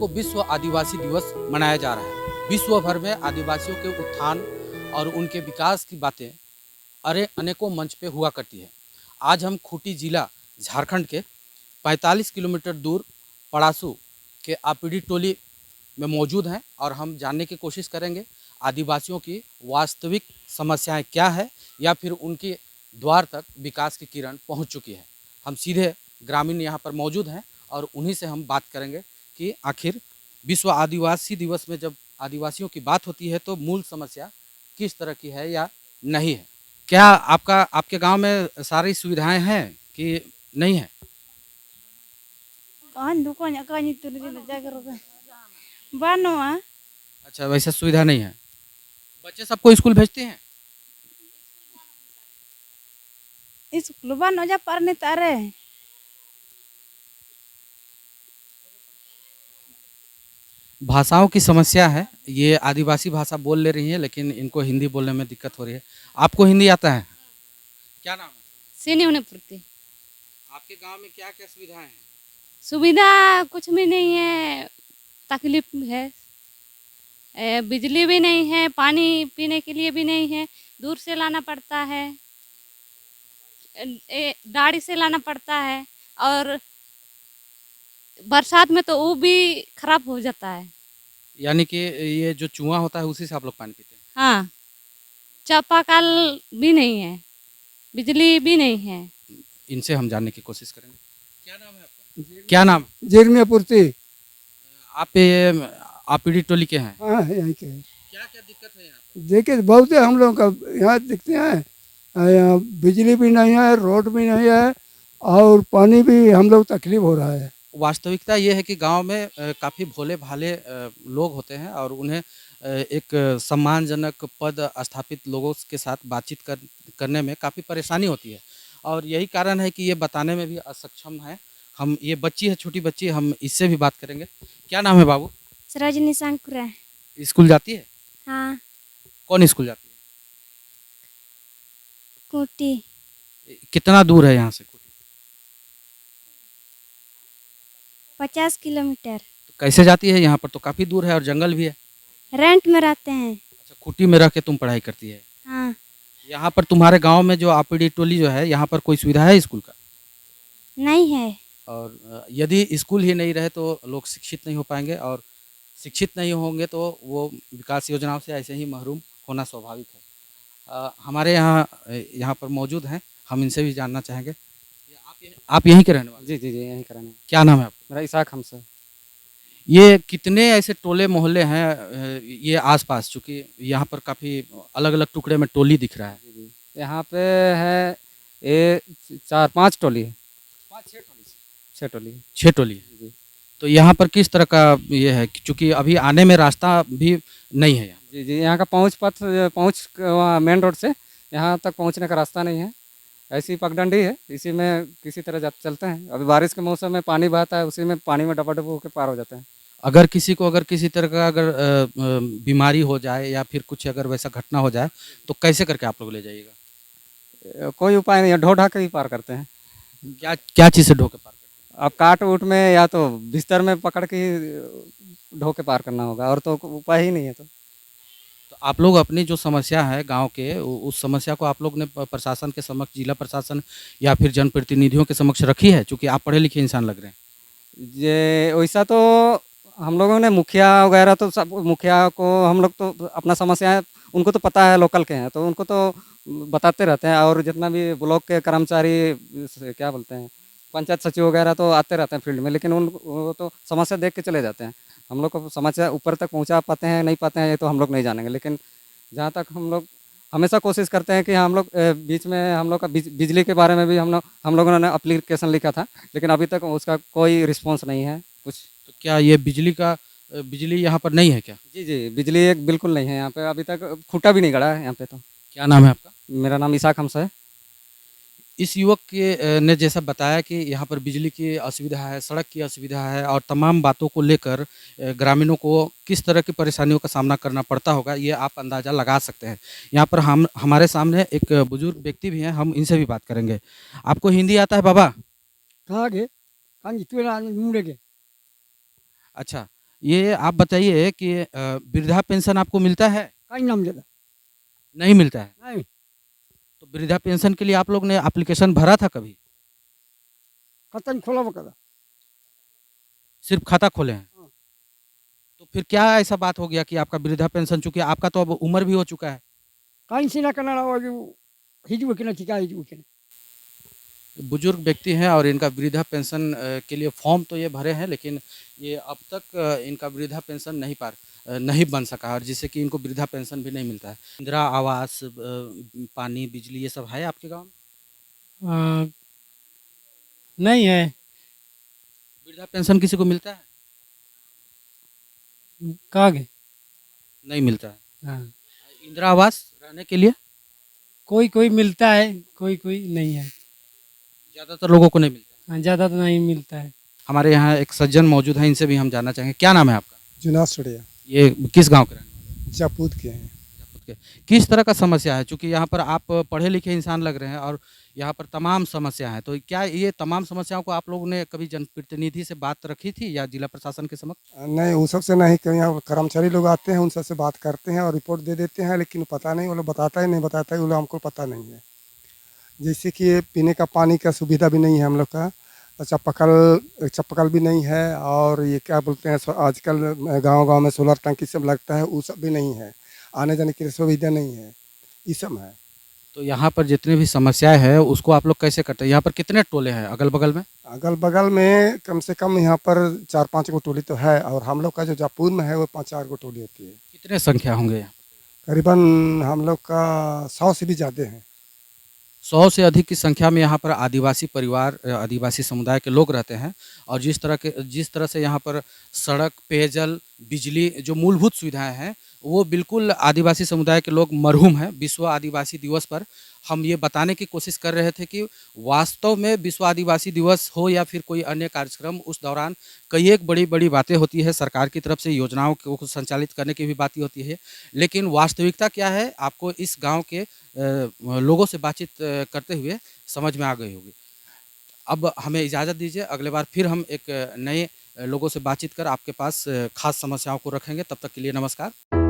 को विश्व आदिवासी दिवस मनाया जा रहा है। विश्व भर में आदिवासियों के उत्थान और उनके विकास की बातें अनेकों मंच पे हुआ करती है। आज हम खूंटी जिला झारखंड के 45 किलोमीटर दूर पड़ासू के आपिड़ी टोली में मौजूद हैं और हम जानने की कोशिश करेंगे आदिवासियों की वास्तविक समस्याएं क्या है या फिर उनके द्वार तक विकास की किरण पहुंच चुकी है। हम सीधे ग्रामीण यहाँ पर मौजूद हैं और उन्हीं से हम बात करेंगे कि आखिर विश्व आदिवासी दिवस में जब आदिवासियों की बात होती है तो मूल समस्या किस तरह की है या नहीं है। क्या आपके गांव में सारी सुविधाएं हैं कि नहीं है? अच्छा, वैसा सुविधा नहीं है। बच्चे सबको स्कूल भेजते हैं? भाषाओं की समस्या है। ये आदिवासी भाषा बोल ले रही है लेकिन इनको हिंदी बोलने में दिक्कत हो रही है। आपको हिंदी आता है? क्या नाम है? सीनी होने पड़ती। आपके गांव में क्या क्या सुविधाएं हैं? सुविधा कुछ भी नहीं है, तकलीफ है। बिजली भी नहीं है, पानी पीने के लिए भी नहीं है, दूर से लाना पड़ता है, गाड़ी से लाना पड़ता है और बरसात में तो वो भी खराब हो जाता है। यानी कि ये जो चूहा होता है उसी से आप लोग पानी पीते हैं? हाँ, चापाकल भी नहीं है, बिजली भी नहीं है। इनसे हम जानने की कोशिश करेंगे। क्या नाम है आपका? क्या नाम? जीरमिया पूर्ति। आप ये आपिड़ी टोली के हैं? हाँ, यहीं के। क्या क्या दिक्कत है यहाँ पर? देखिए बहुत है हम लोग का यहाँ दिखते हैं। यहाँ बिजली भी नहीं है, रोड भी नहीं है और पानी भी हम लोग तकलीफ हो रहा है। वास्तविकता ये है कि गांव में काफ़ी भोले भाले लोग होते हैं और उन्हें एक सम्मानजनक पद स्थापित लोगों के साथ बातचीत करने में काफ़ी परेशानी होती है और यही कारण है कि ये बताने में भी असक्षम है। हम ये बच्ची है, छोटी बच्ची, हम इससे भी बात करेंगे। क्या नाम है बाबू? सरोजनी सांकुरा। स्कूल जाती है? हाँ। कौन स्कूल जाती है? खूंटी। कितना दूर है यहाँ से खूंटी? 50 किलोमीटर। तो कैसे जाती है? यहाँ पर तो काफ़ी दूर है और जंगल भी है। रेंट में रहते हैं। अच्छा, खूंटी में रह के तुम पढ़ाई करती है? हाँ। यहाँ पर तुम्हारे गांव में जो आपिड़ी टोली जो है यहाँ पर कोई सुविधा है स्कूल का? नहीं है। और यदि स्कूल ही नहीं रहे तो लोग शिक्षित नहीं हो पाएंगे और शिक्षित नहीं होंगे तो वो विकास योजनाओं से ऐसे ही महरूम होना स्वाभाविक है। हमारे यहाँ पर मौजूद हैं, हम इनसे भी जानना चाहेंगे। आप यहीं के रहने वाले? जी जी जी, यहीं कराने। क्या नाम है आपका? मेरा इसाक हमसे। ये कितने ऐसे टोले मोहल्ले हैं ये आसपास, चूँकि यहाँ पर काफ़ी अलग अलग टुकड़े में टोली दिख रहा है? जी, यहाँ पे है ये 4-5 टोली है। 6 टोली है। 6 टोली है। जी तो यहाँ पर किस तरह का ये है, चूँकि अभी आने में रास्ता भी नहीं है यहाँ? जी जी, यहाँ का पहुँच वहाँ मेन रोड से यहाँ तक पहुँचने का रास्ता नहीं है। ऐसी पगडंडी है, इसी में किसी तरह चलते हैं। अभी बारिश के मौसम में पानी बहता है, उसी में पानी में डपाडप होकर पार हो जाते हैं। अगर किसी तरह का बीमारी हो जाए या फिर कुछ अगर वैसा घटना हो जाए तो कैसे करके आप लोग ले जाइएगा? कोई उपाय नहीं है, ढो ढा के ही पार करते हैं। क्या क्या चीज़ से ढो के पार करते हैं? अब काट उट में या तो बिस्तर में पकड़ के ही ढो के पार करना होगा, और तो उपाय ही नहीं है। तो आप लोग अपनी जो समस्या है गांव के उस समस्या को आप लोग ने प्रशासन के समक्ष, जिला प्रशासन या फिर जनप्रतिनिधियों के समक्ष रखी है? चूँकि आप पढ़े लिखे इंसान लग रहे हैं। ये वैसा तो हम लोगों ने मुखिया वगैरह तो सब, मुखिया को हम लोग तो अपना समस्या उनको तो पता है, लोकल के हैं तो उनको तो बताते रहते हैं। और जितना भी ब्लॉक के कर्मचारी क्या बोलते हैं, पंचायत सचिव वगैरह तो आते रहते हैं फील्ड में, लेकिन वो तो समस्या देख के चले जाते हैं। हम लोग को समस्या ऊपर तक पहुंचा पाते हैं नहीं पाते हैं ये तो हम लोग नहीं जानेंगे, लेकिन जहाँ तक हम लोग हमेशा कोशिश करते हैं कि हम लोग बीच में हम लोग का बिजली के बारे में भी हम लोगों ने एप्लीकेशन लिखा था, लेकिन अभी तक उसका कोई रिस्पॉन्स नहीं है कुछ। तो क्या ये बिजली यहाँ पर नहीं है क्या? जी जी, बिजली एक बिल्कुल नहीं है यहाँ पे, अभी तक खूंटा भी नहीं गड़ा है यहाँ पे। तो क्या नाम है आपका? मेरा नाम इसाक हमसा है। इस युवक ने जैसा बताया कि यहाँ पर बिजली की असुविधा है, सड़क की असुविधा है और तमाम बातों को लेकर ग्रामीणों को किस तरह की परेशानियों का सामना करना पड़ता होगा ये आप अंदाज़ा लगा सकते हैं। यहाँ पर हमारे सामने एक बुजुर्ग व्यक्ति भी हैं, हम इनसे भी बात करेंगे। आपको हिंदी आता है बाबा? कहाँ गे? कहाँ जितने मुड़े गे? अच्छा, ये आप बताइए कि वृद्धा पेंशन आपको मिलता है? कहीं नाम लेता नहीं मिलता है। नहीं, तो वृद्धा पेंशन के लिए आप लोग ने एप्लीकेशन भरा था कभी? खतन खोला बकरा। सिर्फ खाता खोले हैं? हाँ। तो फिर क्या ऐसा बात हो गया कि आपका वृद्धा पेंशन, चूंकि आपका तो अब उम्र भी हो चुका है। कहीं से ना करना रहा जो हिजू के ना चिका हिजू के बुजुर्ग व्यक्ति हैं और इनका वृद्धा पेंशन के लिए फॉर्म तो ये भरे हैं, लेकिन ये अब तक इनका वृद्धा पेंशन नहीं बन सका, और जिससे कि इनको वृद्धा पेंशन भी नहीं मिलता है। इंदिरा आवास, पानी, बिजली, ये सब है आपके गांव में? नहीं है। वृद्धा पेंशन किसी को मिलता है? कहाँ गए? नहीं मिलता है। हाँ, इंदिरा आवास रहने के लिए कोई कोई मिलता है, कोई कोई नहीं है। ज़्यादातर लोगों को नहीं मिलता है। हाँ, ज़्यादा तो नहीं मिलता है। हमारे यहाँ एक सज्जन मौजूद हैं, इनसे भी हम जानना चाहेंगे। क्या नाम है आपका? जुनाद सड़िया ये किस गांव के रहने वाले हैं? जापूत के हैं। खुद के। किस तरह का समस्या है? चूँकि यहाँ पर आप पढ़े लिखे इंसान लग रहे हैं और यहाँ पर तमाम समस्या हैं, तो क्या ये तमाम समस्याओं को आप लोगों ने कभी जनप्रतिनिधि से बात रखी थी या जिला प्रशासन के समक्ष? नहीं, वो सबसे नहीं, कहीं यहाँ कर्मचारी लोग आते हैं, उन सबसे बात करते हैं और रिपोर्ट दे देते हैं, लेकिन पता नहीं, वो लोग बताता ही नहीं बताता है, वो लोग हमको पता नहीं है। जैसे कि ये पीने का पानी का सुविधा भी नहीं है हम लोग का, चापाकल भी नहीं है, और ये क्या बोलते हैं आजकल गांव-गांव में सोलर टंकी सब लगता है, वो सब भी नहीं है। आने जाने की सुविधा नहीं है, ये सब है। तो यहाँ पर जितनी भी समस्याएं हैं उसको आप लोग कैसे करते हैं? यहाँ पर कितने टोले हैं अगल बगल में? अगल बगल में कम से कम यहाँ पर 4-5 गो टोली तो है, और हम लोग का जो जापुर में है वो 5-4 गो टोली होती है। कितने संख्या होंगे यहाँ? करीबन हम लोग का 100 से भी ज़्यादा है। 100 से अधिक की संख्या में यहाँ पर आदिवासी परिवार, आदिवासी समुदाय के लोग रहते हैं, और जिस तरह से यहाँ पर सड़क, पेयजल, बिजली, जो मूलभूत सुविधाएं हैं, वो बिल्कुल आदिवासी समुदाय के लोग मरहूम हैं। विश्व आदिवासी दिवस पर हम ये बताने की कोशिश कर रहे थे कि वास्तव में विश्व आदिवासी दिवस हो या फिर कोई अन्य कार्यक्रम, उस दौरान कई एक बड़ी बातें होती है, सरकार की तरफ से योजनाओं को संचालित करने की भी बातें होती है, लेकिन वास्तविकता क्या है आपको इस गांव के लोगों से बातचीत करते हुए समझ में आ गई होगी। अब हमें इजाज़त दीजिए, अगले बार फिर हम एक नए लोगों से बातचीत कर आपके पास खास समस्याओं को रखेंगे। तब तक के लिए नमस्कार।